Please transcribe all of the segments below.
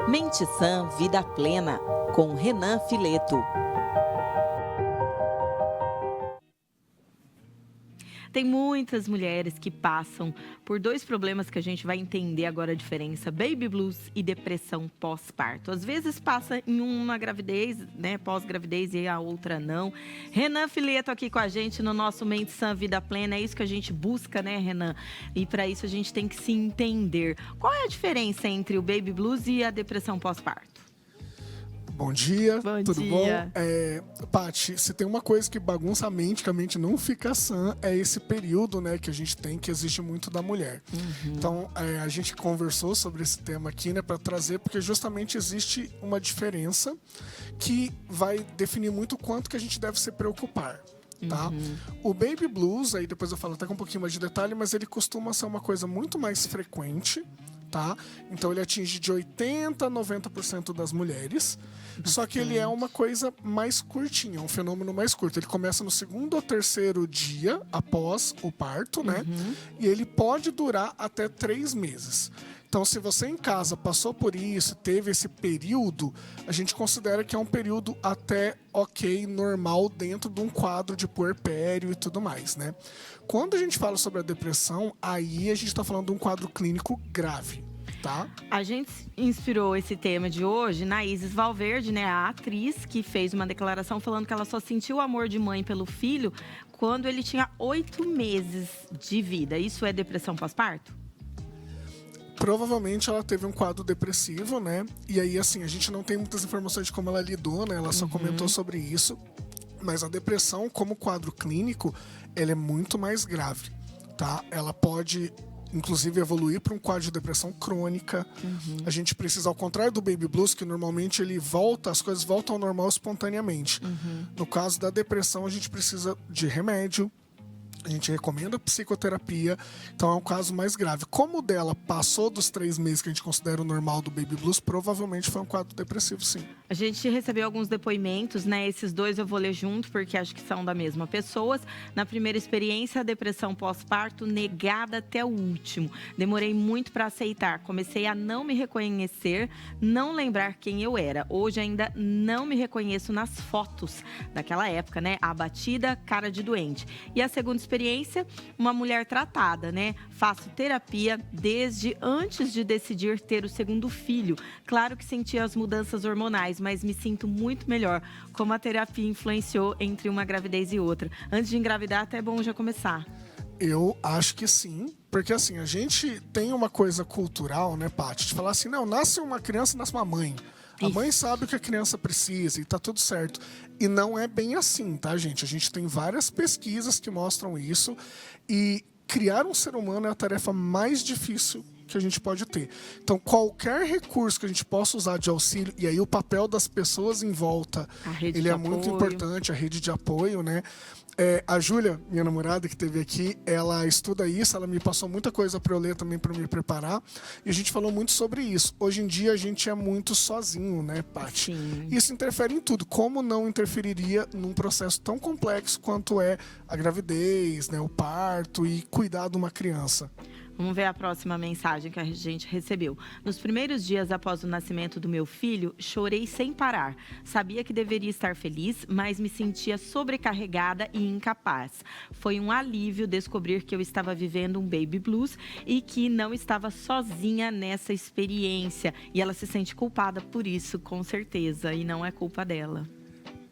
Mente Sã, Vida Plena, com Renan Fileto. Tem muitas mulheres que passam por dois problemas que a gente vai entender agora a diferença: baby blues e depressão pós-parto. Às vezes passa em uma gravidez, né, pós-gravidez, e a outra não. Renan Fileto aqui com a gente no nosso Mente Sã, Vida Plena. É isso que a gente busca, né, Renan? E para isso a gente tem que se entender. Qual é a diferença entre o baby blues e a depressão pós-parto? Bom dia, tudo dia. bom? Paty, se tem uma coisa que bagunça a mente, que a mente não fica sã, é esse período, né, que a gente tem, que exige muito da mulher. Então, a gente conversou sobre esse tema aqui, né, para trazer, porque justamente existe uma diferença que vai definir muito o quanto que a gente deve se preocupar. Tá? O baby blues, aí depois eu falo até com um pouquinho mais de detalhe, mas ele costuma ser uma coisa muito mais frequente. Tá? Então ele atinge de 80% a 90% das mulheres. Só que ele é uma coisa mais curtinha, um fenômeno mais curto. Ele começa no segundo ou terceiro dia após o parto, né? E ele pode durar até 3 meses. Então, se você em casa passou por isso, teve esse período, a gente considera que é um período até ok, normal, dentro de um quadro de puerpério e tudo mais, né? Quando a gente fala sobre a depressão, aí a gente está falando de um quadro clínico grave, tá? A gente inspirou esse tema de hoje na Isis Valverde, né, a atriz, que fez uma declaração falando que ela só sentiu o amor de mãe pelo filho quando ele tinha 8 meses de vida. Isso é depressão pós-parto? Provavelmente ela teve um quadro depressivo, né? E aí, assim, a gente não tem muitas informações de como ela lidou, né? Ela só comentou sobre isso. Mas a depressão, como quadro clínico, ela é muito mais grave, tá? Ela pode, inclusive, evoluir para um quadro de depressão crônica. A gente precisa, ao contrário do baby blues, que normalmente ele volta, as coisas voltam ao normal espontaneamente. No caso da depressão, a gente precisa de remédio. A gente recomenda psicoterapia, então é um caso mais grave. Como o dela passou dos 3 meses que a gente considera o normal do baby blues, provavelmente foi um quadro depressivo, sim. A gente recebeu alguns depoimentos, né? Esses dois eu vou ler junto, porque acho que são da mesma pessoa. Na primeira experiência, a depressão pós-parto negada até o último. Demorei muito para aceitar. Comecei a não me reconhecer, não lembrar quem eu era. Hoje ainda não me reconheço nas fotos daquela época, né? Abatida, cara de doente. E a segunda experiência, uma mulher tratada, né? Faço terapia desde antes de decidir ter o segundo filho. Claro que senti as mudanças hormonais, mas me sinto muito melhor. Como a terapia influenciou entre uma gravidez e outra. Antes de engravidar, até é bom já começar. Eu acho que sim, porque assim, a gente tem uma coisa cultural, né, Paty? De falar assim, não, nasce uma criança, nasce uma mãe. A mãe sabe o que a criança precisa e tá tudo certo. E não é bem assim, tá, gente? A gente tem várias pesquisas que mostram isso. E criar um ser humano é a tarefa mais difícil que a gente pode ter. Então, qualquer recurso que a gente possa usar de auxílio, e aí o papel das pessoas em volta, ele é muito importante, a rede de apoio, né? A Júlia, minha namorada, que esteve aqui, ela estuda isso, ela me passou muita coisa para eu ler também, para me preparar, e a gente falou muito sobre isso. Hoje em dia a gente é muito sozinho, né, Paty? Sim. Isso interfere em tudo. Como não interferiria num processo tão complexo quanto é a gravidez, né, o parto e cuidar de uma criança? Vamos ver a próxima mensagem que a gente recebeu. Nos primeiros dias após o nascimento do meu filho, chorei sem parar. Sabia que deveria estar feliz, mas me sentia sobrecarregada e incapaz. Foi um alívio descobrir que eu estava vivendo um baby blues e que não estava sozinha nessa experiência. E ela se sente culpada por isso, com certeza, e não é culpa dela.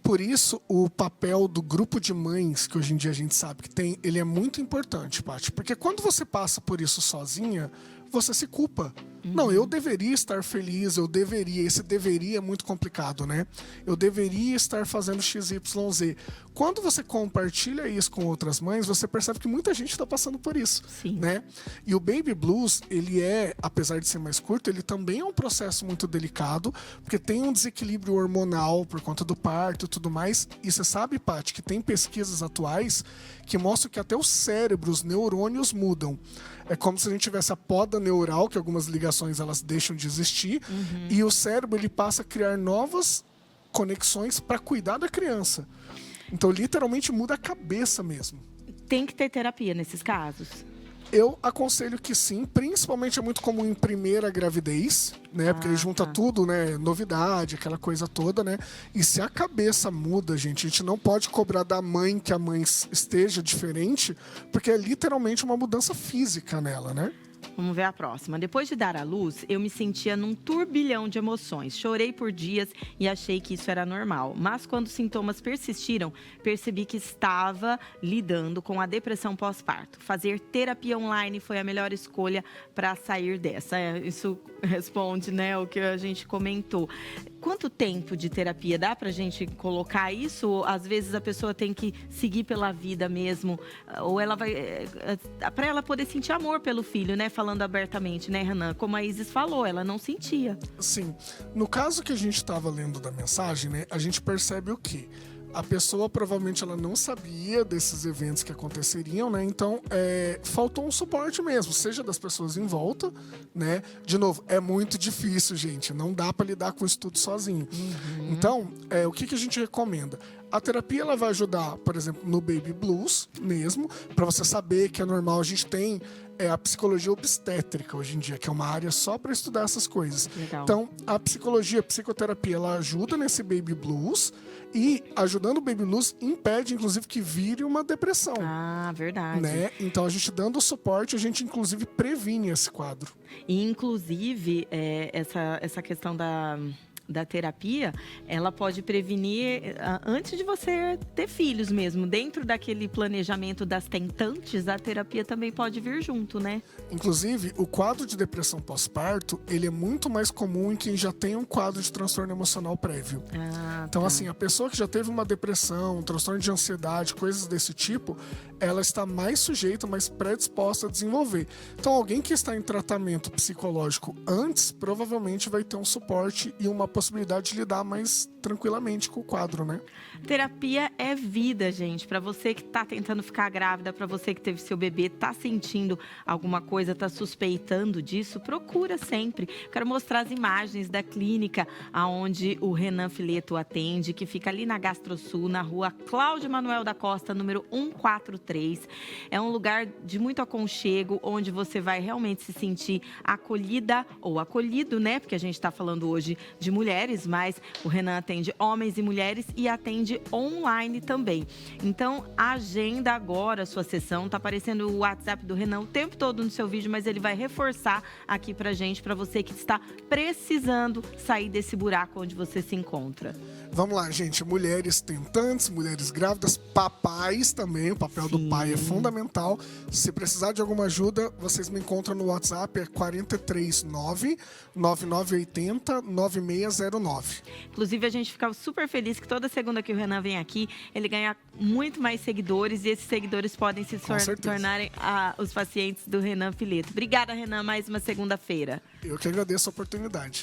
Por isso, o papel do grupo de mães, que hoje em dia a gente sabe que tem, ele é muito importante, Paty. Porque quando você passa por isso sozinha, você se culpa. Não, eu deveria estar feliz, eu deveria. Esse deveria é muito complicado, né? Eu deveria estar fazendo XYZ. Quando você compartilha isso com outras mães, você percebe que muita gente está passando por isso, Sim. né? E o Baby Blues, ele é, apesar de ser mais curto, ele também é um processo muito delicado, porque tem um desequilíbrio hormonal por conta do parto e tudo mais. E você sabe, Paty, que tem pesquisas atuais que mostram que até o cérebro, os neurônios mudam. É como se a gente tivesse a poda neural, que algumas ligações elas deixam de existir, e o cérebro ele passa a criar novas conexões para cuidar da criança. Então, literalmente muda a cabeça mesmo. Tem que ter terapia nesses casos? Eu aconselho que sim, principalmente é muito comum em primeira gravidez, né? Porque aí junta tudo, né? Novidade, aquela coisa toda, né? E se a cabeça muda, gente, a gente não pode cobrar da mãe que a mãe esteja diferente, porque é literalmente uma mudança física nela, né? Vamos ver a próxima. Depois de dar à luz, eu me sentia num turbilhão de emoções. Chorei por dias e achei que isso era normal. Mas quando os sintomas persistiram, percebi que estava lidando com a depressão pós-parto. Fazer terapia online foi a melhor escolha para sair dessa. Isso responde, né, o que a gente comentou. Quanto tempo de terapia dá pra gente colocar isso? Às vezes a pessoa tem que seguir pela vida mesmo, ou ela vai para ela poder sentir amor pelo filho, né? Falando abertamente, né, Renan? Como a Isis falou, ela não sentia. Sim. No caso que a gente estava lendo da mensagem, né, a gente percebe o quê? A pessoa provavelmente ela não sabia desses eventos que aconteceriam, né? Então faltou um suporte mesmo, seja das pessoas em volta, né? De novo, é muito difícil, gente. Não dá para lidar com isso tudo sozinho. Então, o que a gente recomenda? A terapia ela vai ajudar, por exemplo, no baby blues mesmo, para você saber que é normal. A gente tem a psicologia obstétrica hoje em dia, que é uma área só para estudar essas coisas. Legal. Então, a psicologia, a psicoterapia, ela ajuda nesse baby blues e ajudando o baby blues impede, inclusive, que vire uma depressão. Ah, verdade. Né? Então, a gente dando suporte, a gente, inclusive, previne esse quadro. E, inclusive, essa questão da terapia, ela pode prevenir antes de você ter filhos mesmo. Dentro daquele planejamento das tentantes, a terapia também pode vir junto, né? Inclusive, o quadro de depressão pós-parto, ele é muito mais comum em quem já tem um quadro de transtorno emocional prévio. Então, assim, a pessoa que já teve uma depressão, um transtorno de ansiedade, coisas desse tipo, ela está mais sujeita, mais predisposta a desenvolver. Então, alguém que está em tratamento psicológico antes, provavelmente vai ter um suporte e uma possibilidade de lidar mais tranquilamente com o quadro, né? Terapia é vida, gente. Para você que tá tentando ficar grávida, para você que teve seu bebê, tá sentindo alguma coisa, tá suspeitando disso, procura sempre. Quero mostrar as imagens da clínica aonde o Renan Fileto atende, que fica ali na GastroSul, na rua Cláudio Manuel da Costa, número 143. É um lugar de muito aconchego, onde você vai realmente se sentir acolhida ou acolhido, né? Porque a gente tá falando hoje de mulheres, mas o Renan atende homens e mulheres e atende online também. Então, agenda agora a sua sessão. Tá aparecendo o WhatsApp do Renan o tempo todo no seu vídeo, mas ele vai reforçar aqui pra gente, pra você que está precisando sair desse buraco onde você se encontra. Vamos lá, gente. Mulheres tentantes, mulheres grávidas, papais também. O papel do pai é fundamental. Se precisar de alguma ajuda, vocês me encontram no WhatsApp, é 439-9980-9609. Inclusive, a gente fica super feliz que toda segunda que o Renan vem aqui, ele ganha muito mais seguidores e esses seguidores podem se tornarem os pacientes do Renan Fileto. Obrigada, Renan, mais uma segunda-feira. Eu que agradeço a oportunidade.